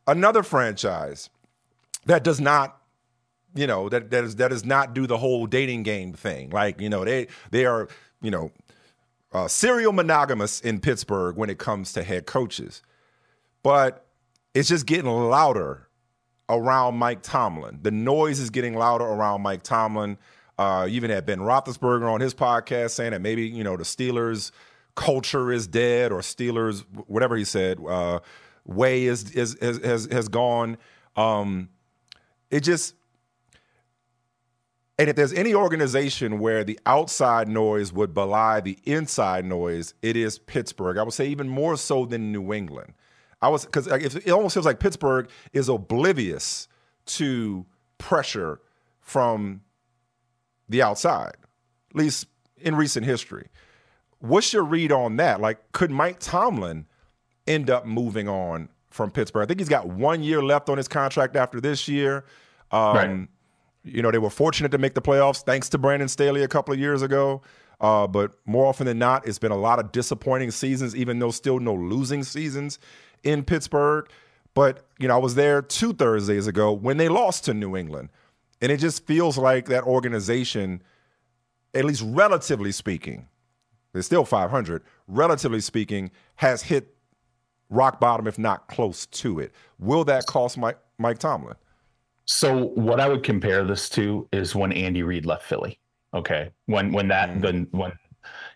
another franchise that does not, that does not do the whole dating game thing. Like, they are, serial monogamous in Pittsburgh when it comes to head coaches. But it's just getting louder around Mike Tomlin. The noise is getting louder around Mike Tomlin. You even had Ben Roethlisberger on his podcast saying that maybe, the Steelers culture is dead, or Steelers, whatever he said, way has gone. It just, and if there's any organization where the outside noise would belie the inside noise, it is Pittsburgh. I would say even more so than New England. Because it almost feels like Pittsburgh is oblivious to pressure from the outside, at least in recent history. What's your read on that? Like, could Mike Tomlin end up moving on from Pittsburgh? I think he's got 1 year left on his contract after this year. Right. They were fortunate to make the playoffs thanks to Brandon Staley a couple of years ago. But more often than not, it's been a lot of disappointing seasons, even though still no losing seasons in Pittsburgh. But, I was there 2 Thursdays ago when they lost to New England. And it just feels like that organization, at least relatively speaking, they're still 500, relatively speaking, has hit rock bottom, if not close to it. Will that cost Mike Tomlin? So what I would compare this to is when Andy Reid left Philly. Okay. When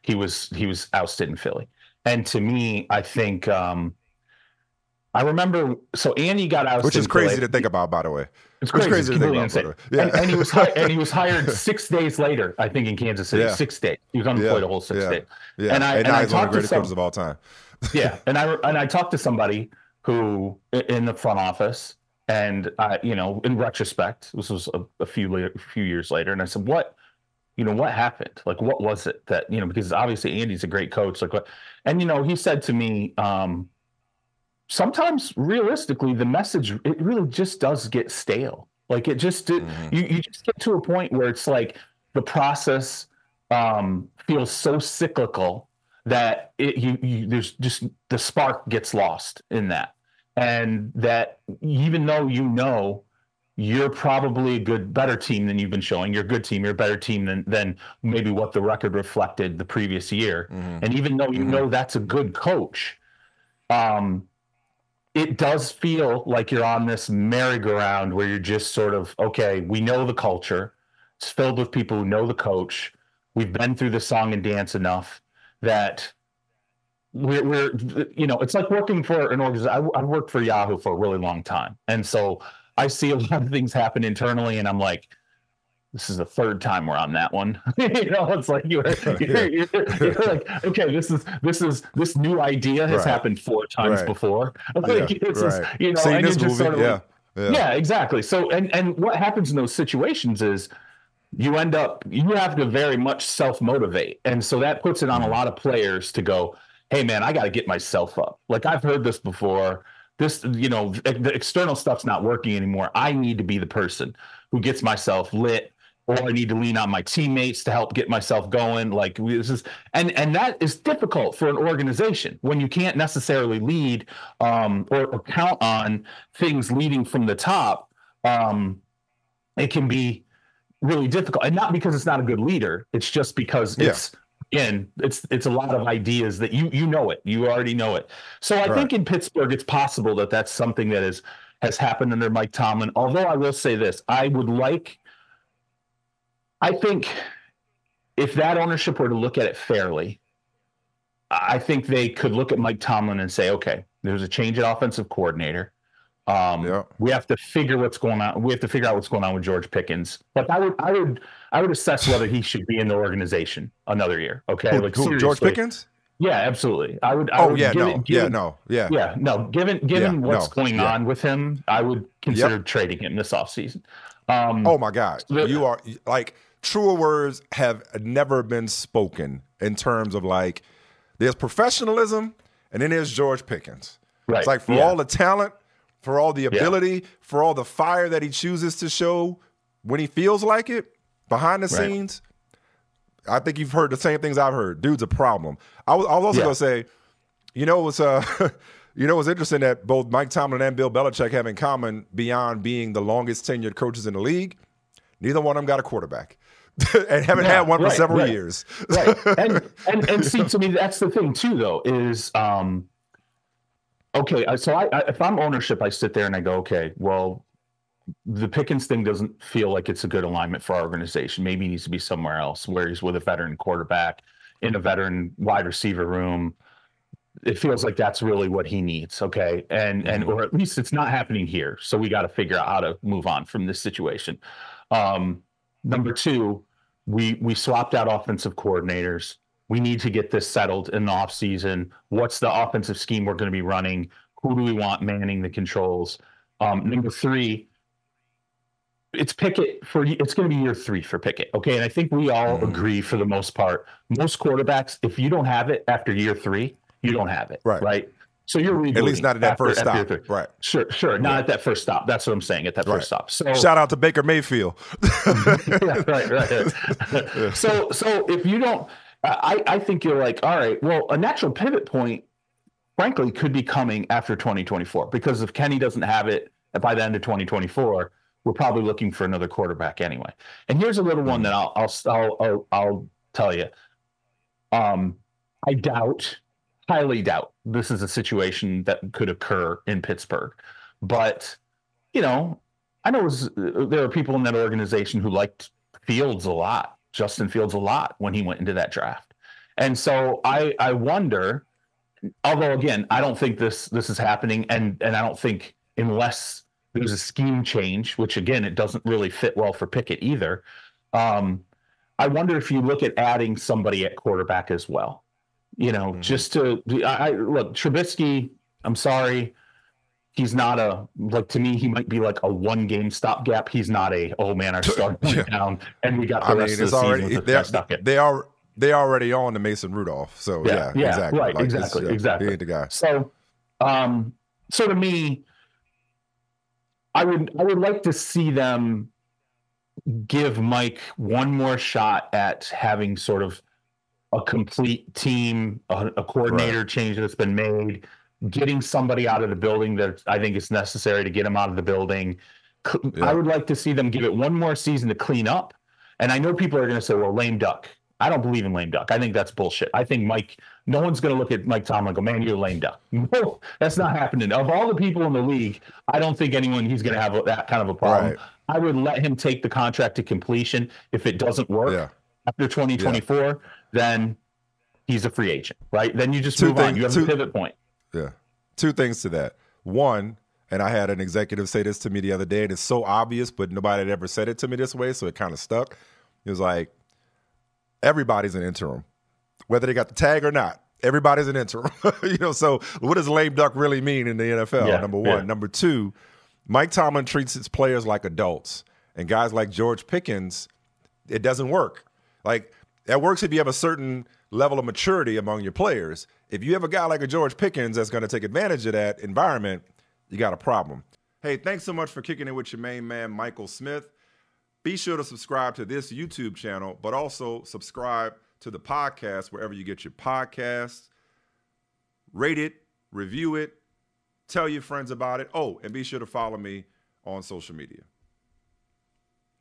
he was ousted in Philly. And to me, I think, I remember, so Andy got ousted. Which is crazy to think about, by the way. It's crazy to think about. Yeah. And he was hired 6 days later, I think, in Kansas City. 6 days. He was unemployed a whole 6 days. Yeah. And I he's one of the greatest coaches of all time. Yeah. And I talked to somebody who in the front office, and in retrospect, this was a few years later, and I said, what happened? Like, what was it that, because obviously Andy's a great coach. Like, what? And he said to me, sometimes realistically, the message, it really just does get stale. Like, it just you just get to a point where it's like the process feels so cyclical that there's just the spark gets lost in that. And that even though you're probably better team than you've been showing, you're a good team, you're a better team than maybe what the record reflected the previous year. Mm-hmm. And even though that's a good coach, it does feel like you're on this merry-go-round where you're just sort of, okay, we know the culture. It's filled with people who know the coach. We've been through the song and dance enough that we're it's like working for an organization. I've worked for Yahoo for a really long time. And so I see a lot of things happen internally, and I'm like, this is the third time we're on that one. It's like you're like, okay, this new idea has happened 4 times before. Like, and you're just sort of yeah, exactly. So, and what happens in those situations is you have to very much self-motivate. And so that puts it on a lot of players to go, hey man, I got to get myself up. Like, I've heard this before. This, the external stuff's not working anymore. I need to be the person who gets myself lit, or I need to lean on my teammates to help get myself going. Like, this is, and that is difficult for an organization when you can't necessarily lead or count on things leading from the top. It can be really difficult, and not because it's not a good leader. It's just because it's a lot of ideas that you already know it. So I think in Pittsburgh, it's possible that that's something that has happened under Mike Tomlin. Although I will say this, I think if that ownership were to look at it fairly, I think they could look at Mike Tomlin and say, okay, there's a change in offensive coordinator. We have to figure what's going on. We have to figure out what's going on with George Pickens. But I would assess whether he should be in the organization another year. Okay, who, George Pickens? Yeah, absolutely. Given what's going on with him, I would consider trading him this offseason. Oh my God, you are like, truer words have never been spoken in terms of, like, there's professionalism and then there's George Pickens. Right. It's like, for all the talent, for all the ability, for all the fire that he chooses to show when he feels like it, behind the scenes, I think you've heard the same things I've heard. Dude's a problem. I was also going to say, You know, it's interesting that both Mike Tomlin and Bill Belichick have in common, beyond being the longest tenured coaches in the league, neither one of them got a quarterback. And haven't had one for several years. Right. And see, to me, that's the thing too, though, is okay. So if I'm ownership, I sit there and I go, okay, well, the Pickens thing doesn't feel like it's a good alignment for our organization. Maybe he needs to be somewhere else where he's with a veteran quarterback in a veteran wide receiver room. It feels like that's really what he needs. Okay. And or at least it's not happening here. So we got to figure out how to move on from this situation. Number two, we swapped out offensive coordinators. We need to get this settled in the offseason. What's the offensive scheme we're going to be running? Who do we want manning the controls? Number three, it's Pickett it's going to be year 3 for Pickett. Okay. And I think we all agree for the most part, most quarterbacks, if you don't have it after year 3, you don't have it. Right. So you're rebooting. At least not at that first stop. Right. Sure. Not at that first stop. That's what I'm saying. At that first stop. So shout out to Baker Mayfield. Right. So if you don't, I think you're like, all right, well, a natural pivot point, frankly, could be coming after 2024, because if Kenny doesn't have it by the end of 2024, we're probably looking for another quarterback anyway. And here's a little one that I'll tell you. I highly doubt this is a situation that could occur in Pittsburgh. But, you know, I know there are people in that organization who liked Fields a lot, Justin Fields a lot, when he went into that draft. And so I wonder, although, again, I don't think this is happening, and I don't think, unless there's a scheme change, which, again, it doesn't really fit well for Pickett either. I wonder if you look at adding somebody at quarterback as well. You know, just to look, Trubisky, I'm sorry, he's not to me, he might be like a 1-game stopgap. He's not oh man, our start went down and we got the rest of the season. They already on to Mason Rudolph. So yeah, exactly. Right, exactly. He ain't the guy. So to me, I would like to see them give Mike one more shot at having sort of a complete team, a coordinator change that's been made, getting somebody out of the building that I think is necessary to get him out of the building. I would like to see them give it one more season to clean up. And I know people are going to say, well, lame duck. I don't believe in lame duck. I think that's bullshit. I think no one's going to look at Mike Tomlin and go, man, you're a lame duck. No, that's not happening. Of all the people in the league, I don't think he's going to have that kind of a problem. Right. I would let him take the contract to completion. If it doesn't work after 2024, then he's a free agent, right? Then you just move on. You have a pivot point. Yeah. 2 things to that. One, and I had an executive say this to me the other day, and it's so obvious, but nobody had ever said it to me this way, so it kind of stuck. It was like, everybody's an interim, whether they got the tag or not. Everybody's an interim. So what does lame duck really mean in the NFL? Number one. Number 2, Mike Tomlin treats his players like adults, and guys like George Pickens, it doesn't work. Like, that works if you have a certain level of maturity among your players. If you have a guy like a George Pickens that's going to take advantage of that environment, you got a problem. Hey, thanks so much for kicking it with your main man, Michael Smith. Be sure to subscribe to this YouTube channel, but also subscribe to the podcast wherever you get your podcasts. Rate it, review it, tell your friends about it. Oh, and be sure to follow me on social media.